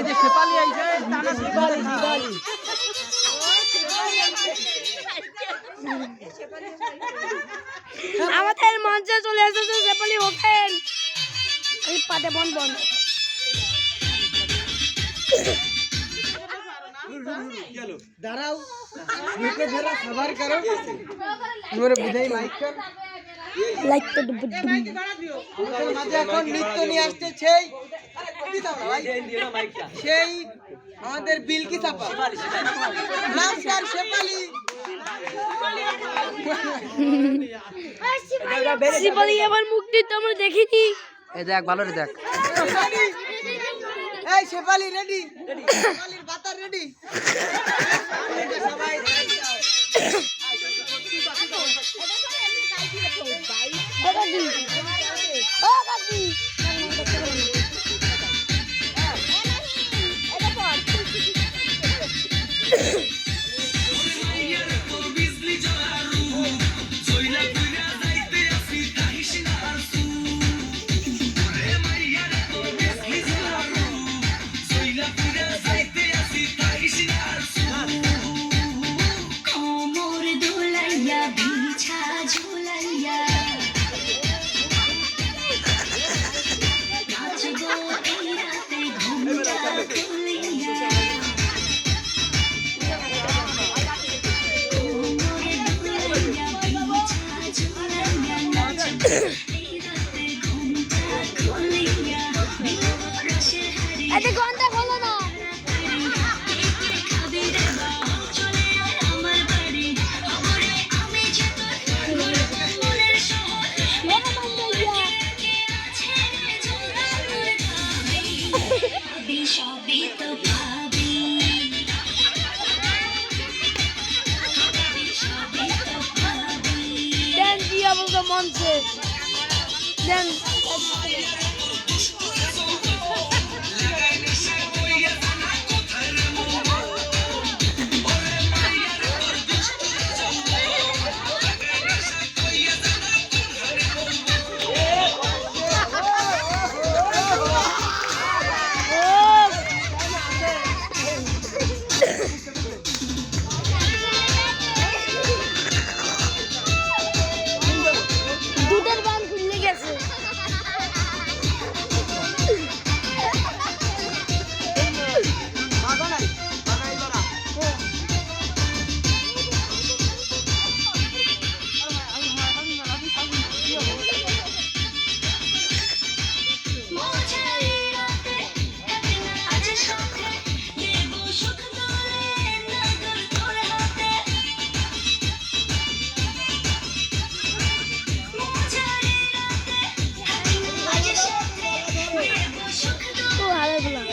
এই যে শেফালি আইছে টানা শেফালি আমাদের মঞ্চে চলে এসেছে শেফালি ওপেন এই পাতে বন বন দাঁড়াও মুখে ধরা সবার করো তোরে বুঝাই লাইক কর লাইক তো ডুব আমাদের মাঝে এখন নৃত্য নিয়ে আসছে সেই আরে কবি দাও না ভাই সেই আমাদের বিলকিস আপা নমস্কার শেফালি শেফালি এবার মুখ দিতে আমরা দেখিনি এই দেখ ভালো রে দেখ এই শেফালি রেডি শেফালির বাতার রেডি সবাই ঘন্টা খোলো না দেন দিয়া বলতে মঞ্চে দেন দুধের বান খুলে গেছে তো ভালো